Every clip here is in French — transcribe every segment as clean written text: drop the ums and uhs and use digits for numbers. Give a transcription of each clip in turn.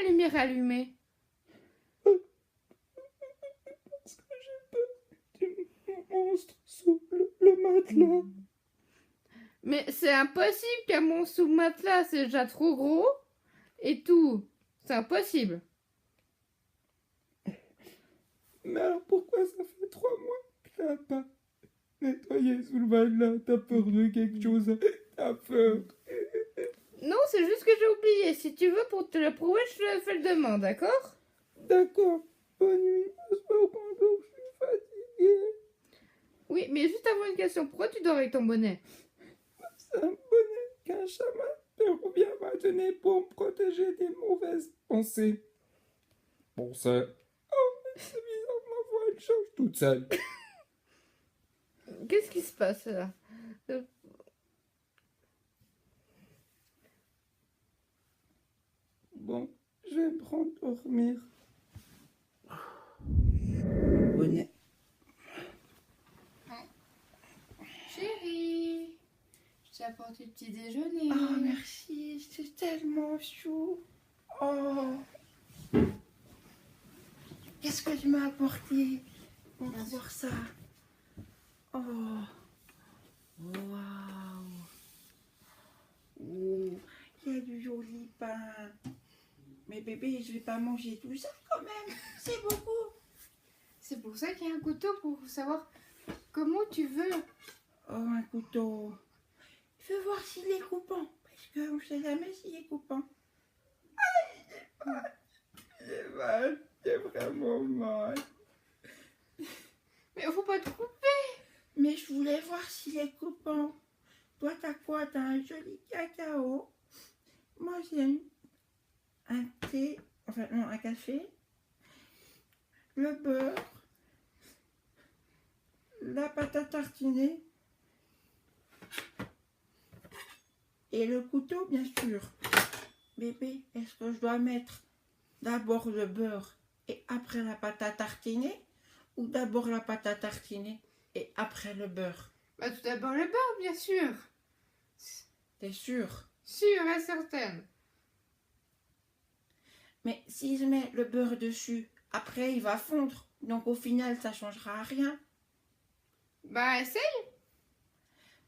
la lumière est allumée? Parce que j'ai peur du monstre sous le matelas. Mais c'est impossible qu'un monstre sous le matelas, c'est déjà trop gros. Et tout. C'est impossible. Mais alors pourquoi ça fait 3 mois que t'as pas nettoyé sous le matelas? T'as peur de quelque chose? T'as peur? Non, c'est juste que j'ai oublié. Si tu veux, pour te le prouver, je te le fais le demain, d'accord? D'accord. Bonne nuit. Je me rendors, je suis fatiguée. Oui, mais juste avant une question. Pourquoi tu dors avec ton bonnet? C'est un bonnet qu'un chaman péruvien m'a donné pour me protéger des mauvaises pensées. Bon, ça... Oh, mais c'est bizarre, ma voix, elle change toute seule. Qu'est-ce qui se passe là? Bon, je vais me rendormir. Bonnet. Chérie, je t'ai apporté le petit déjeuner. Oh, merci, c'est tellement chou. Oh. Qu'est-ce que tu m'as apporté pour voir ça? Oh. Waouh. Oh, il y a du joli pain. Mais bébé, je vais pas manger tout ça quand même. C'est beaucoup. C'est pour ça qu'il y a un couteau pour savoir comment tu veux. Oh, un couteau. Je veux voir s'il est coupant. Parce qu'on ne sait jamais s'il est coupant. J'ai mal. J'ai vraiment mal. Mais faut pas te couper. Mais je voulais voir s'il est coupant. Toi, t'as quoi? T'as un joli cacao. Moi, j'ai un thé. Enfin, non, un café. Le beurre. La pâte à tartiner. Et le couteau, bien sûr. Bébé, est-ce que je dois mettre d'abord le beurre et après la pâte à tartiner? Ou d'abord la pâte à tartiner et après le beurre? Bah tout d'abord le beurre, bien sûr. T'es sûr? Sûre et certaine. Mais si je mets le beurre dessus, après il va fondre. Donc au final, ça changera rien. Bah essaye.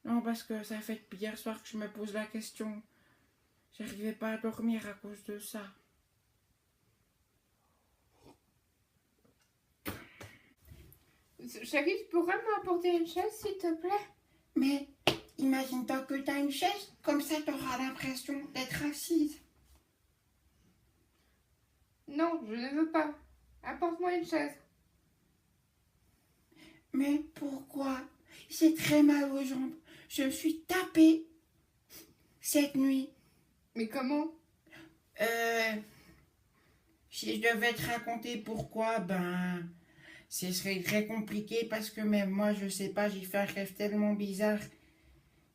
Non, parce que ça fait depuis hier soir que je me pose la question. J'arrivais pas à dormir à cause de ça. Chérie, tu pourrais m'apporter une chaise, s'il te plaît? Mais imagine-toi que t'as une chaise, comme ça t'auras l'impression d'être assise. Non, je ne veux pas. Apporte-moi une chaise. Mais pourquoi? J'ai très mal aux jambes. Je me suis tapée cette nuit. Mais comment? Si je devais te raconter pourquoi, ben, ce serait très compliqué parce que même moi, je sais pas, j'ai fait un rêve tellement bizarre.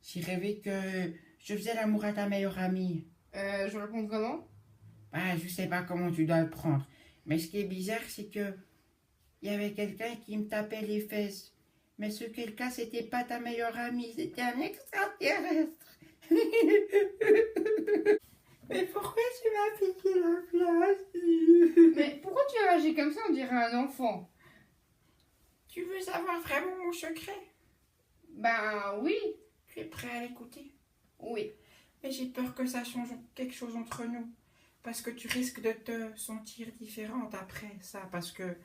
J'ai rêvé que je faisais l'amour à ta meilleure amie. Je réponds comment? Ben, je sais pas comment tu dois le prendre. Mais ce qui est bizarre, c'est que il y avait quelqu'un qui me tapait les fesses. Mais ce quelqu'un, c'était pas ta meilleure amie, c'était un extraterrestre. Mais pourquoi tu m'as piqué la place? Mais pourquoi tu réagis comme ça? On dirait un enfant. Tu veux savoir vraiment mon secret? Ben oui. Tu es prêt à l'écouter? Oui. Mais j'ai peur que ça change quelque chose entre nous. Parce que tu risques de te sentir différente après ça. Parce que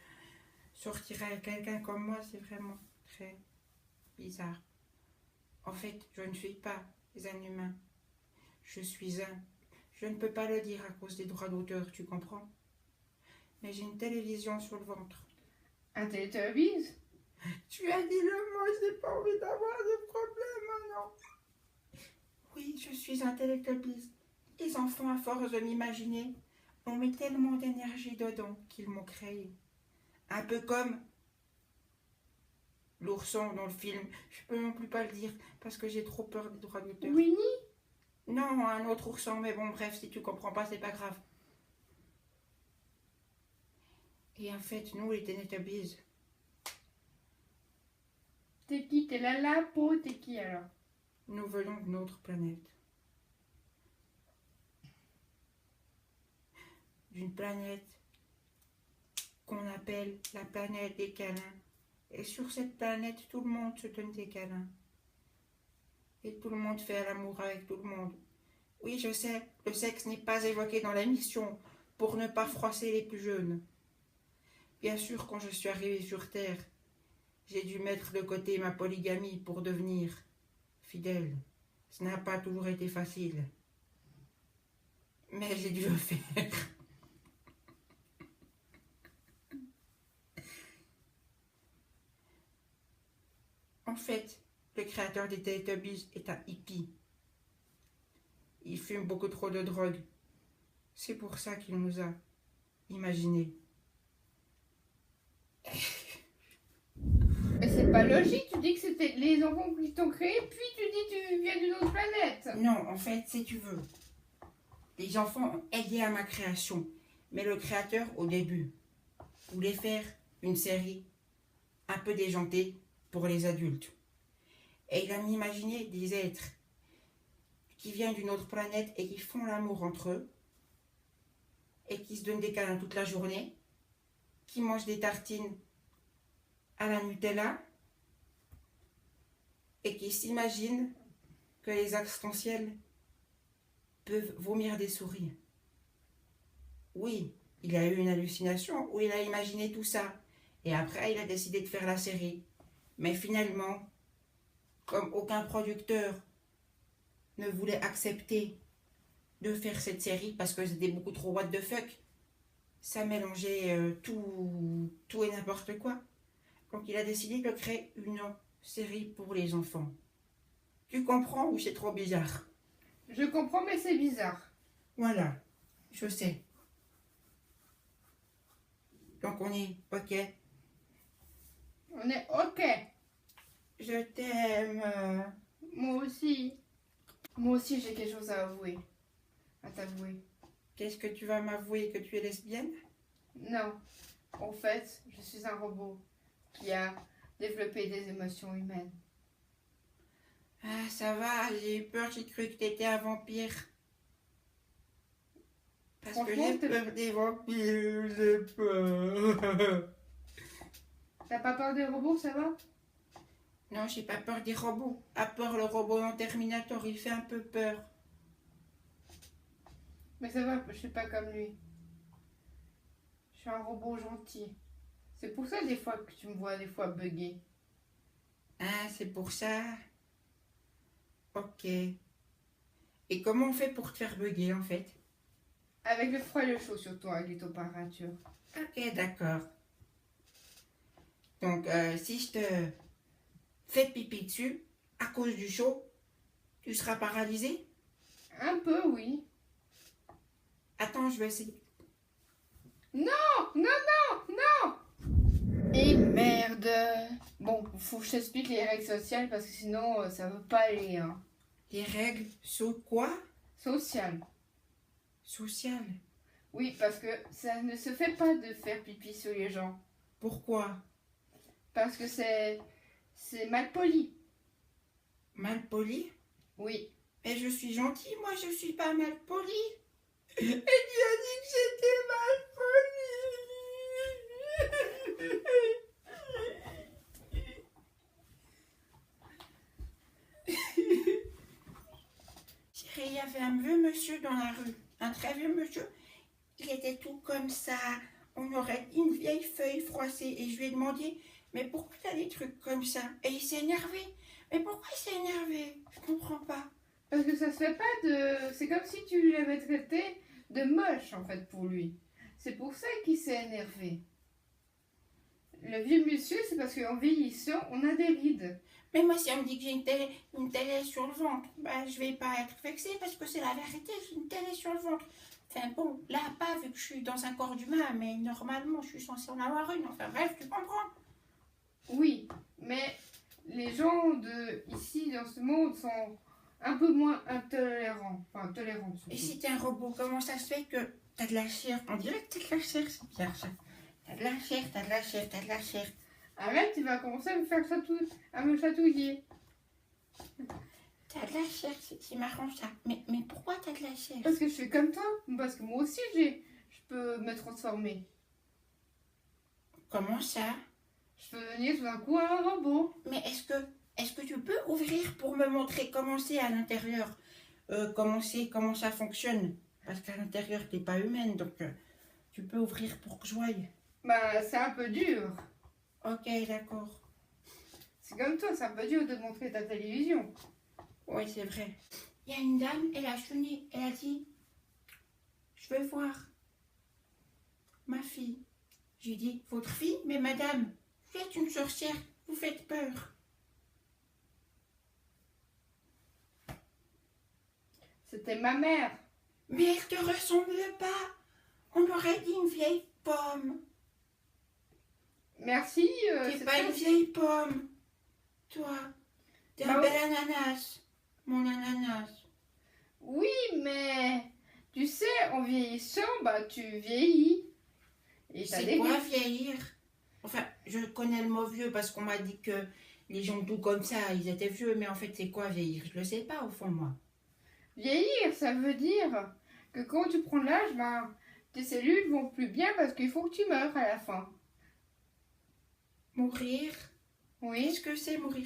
sortir avec quelqu'un comme moi, c'est vraiment très bizarre. En fait, je ne suis pas un humain. Je suis un. Je ne peux pas le dire à cause des droits d'auteur, tu comprends? Mais j'ai une télévision sur le ventre. Un Teletubbies? Tu as dit le mot, j'ai pas envie d'avoir de problème maintenant. Oui, je suis un Teletubbies. Les enfants, à force de m'imaginer, ont mis tellement d'énergie dedans qu'ils m'ont créé. Un peu comme l'ourson dans le film. Je peux non plus pas le dire parce que j'ai trop peur des droits d'auteur. Winnie? Non, un autre ourson, mais bon, bref, si tu comprends pas, c'est pas grave. Et en fait, nous, les Teletubbies, T'es qui? T'es Lala, Po, t'es qui alors? nous venons d'une autre planète. d'une planète qu'on appelle la planète des câlins. Et sur cette planète, tout le monde se donne des câlins. Et tout le monde fait l'amour avec tout le monde. Oui, je sais, le sexe n'est pas évoqué dans la mission pour ne pas froisser les plus jeunes. Bien sûr, quand je suis arrivée sur Terre, j'ai dû mettre de côté ma polygamie pour devenir fidèle. Ce n'a pas toujours été facile. Mais j'ai dû le faire. En fait, le créateur des Teletubbies est un hippie. Il fume beaucoup trop de drogue. C'est pour ça qu'il nous a imaginés. Mais c'est pas logique, tu dis que c'était les enfants qui t'ont créé, puis tu dis que tu viens d'une autre planète. Non, en fait, si tu veux, les enfants ont aidé à ma création. Mais le créateur, au début, voulait faire une série un peu déjantée pour les adultes. Et il a imaginé des êtres qui viennent d'une autre planète et qui font l'amour entre eux, et qui se donnent des câlins toute la journée, qui mangent des tartines à la Nutella, et qui s'imaginent que les arcs-en-ciel peuvent vomir des souris. Oui, il a eu une hallucination où il a imaginé tout ça. Et après, il a décidé de faire la série. Mais finalement, comme aucun producteur ne voulait accepter de faire cette série parce que c'était beaucoup trop what the fuck, ça mélangeait tout et n'importe quoi. Donc il a décidé de créer une série pour les enfants. Tu comprends ou c'est trop bizarre? Je comprends, mais c'est bizarre. Voilà, je sais. Donc on est ok. On est ok. Je t'aime. Moi aussi. Moi aussi, j'ai quelque chose à avouer. À t'avouer. Qu'est-ce que tu vas m'avouer, que tu es lesbienne? Non. En fait, je suis un robot qui a développé des émotions humaines. Ah, ça va, j'ai eu peur, j'ai cru que t'étais un vampire. Parce que j'ai peur des vampires, j'ai peur. T'as pas peur des robots, ça va? Non, j'ai pas peur des robots. À part le robot dans Terminator, il fait un peu peur. Mais ça va, je suis pas comme lui. Je suis un robot gentil. C'est pour ça des fois que tu me vois des fois bugger. Ah, c'est pour ça. Ok. Et comment on fait pour te faire bugger en fait? Avec le froid et le chaud surtout, avec les températures. Ok, d'accord. Donc, si je te fais pipi dessus, à cause du chaud, tu seras paralysé? Un peu, oui. Attends, je vais essayer. Non, non, non, non. Et merde. Bon, faut que je t'explique les règles sociales parce que sinon ça veut pas aller. Hein. Les règles sous quoi? Sociales. Sociales. Oui, parce que ça ne se fait pas de faire pipi sur les gens. Pourquoi? Parce que c'est mal poli. Mal poli? Oui. Mais je suis gentille, moi je suis pas mal poli. Et tu as dit que j'étais mal poli. Chérie, il y avait un vieux monsieur dans la rue, un très vieux monsieur. Il était tout comme ça. On aurait une vieille feuille froissée et je lui ai demandé, mais pourquoi t'as des trucs comme ça? Et il s'est énervé. Mais pourquoi il s'est énervé? Je comprends pas. Parce que ça se fait pas de... C'est comme si tu l'avais traité de moche en fait pour lui. C'est pour ça qu'il s'est énervé. Le vieux monsieur, c'est parce qu'en vieillissant, on a des rides. Mais moi, si on me dit que j'ai une télé sur le ventre, ben, je vais pas être vexée parce que c'est la vérité, j'ai une télé sur le ventre. Enfin bon, là, pas vu que je suis dans un corps d'humain, mais normalement, je suis censée en avoir une. Enfin bref, tu comprends? Oui, mais les gens de ici, dans ce monde, sont un peu moins intolérants. Enfin, tolérants surtout. Et si t'es un robot, comment ça se fait que t'as de la chair? On dirait que t'as de la chair, c'est bizarre ça. T'as de la chair, t'as de la chair, t'as de la chair. Arrête, tu vas commencer à me faire à me chatouiller. T'as de la chair, c'est marrant ça. Mais pourquoi t'as de la chair? Parce que je suis comme toi. Parce que moi aussi, j'ai peux me transformer. Comment ça? Je peux devenir tout d'un coup un robot. Mais est-ce que tu peux ouvrir pour me montrer comment c'est à l'intérieur? Comment ça fonctionne? Parce qu'à l'intérieur, t'es pas humaine, donc tu peux ouvrir pour que je voie. Bah, c'est un peu dur. Ok, d'accord. C'est comme toi, c'est un peu dur de montrer ta télévision. Oui, c'est vrai. Il y a une dame, elle a sonné, elle a dit, je veux voir ma fille. J'ai dit, votre fille? Mais madame, vous êtes une sorcière, vous faites peur. C'était ma mère. Mais elle te ressemble pas. On aurait dit une vieille pomme. Merci. T'es pas une vieille pomme. Toi, t'es un bel ananas. Mon ananas. Oui, mais tu sais, en vieillissant, bah tu vieillis. Et t'as C'est quoi vieillir? Enfin, je connais le mot vieux parce qu'on m'a dit que les gens doux comme ça, ils étaient vieux, mais en fait, c'est quoi vieillir? Je le sais pas au fond, moi. Vieillir, ça veut dire que quand tu prends l'âge, ben, tes cellules vont plus bien parce qu'il faut que tu meurs à la fin. Mourir? Oui. Qu'est-ce que c'est mourir?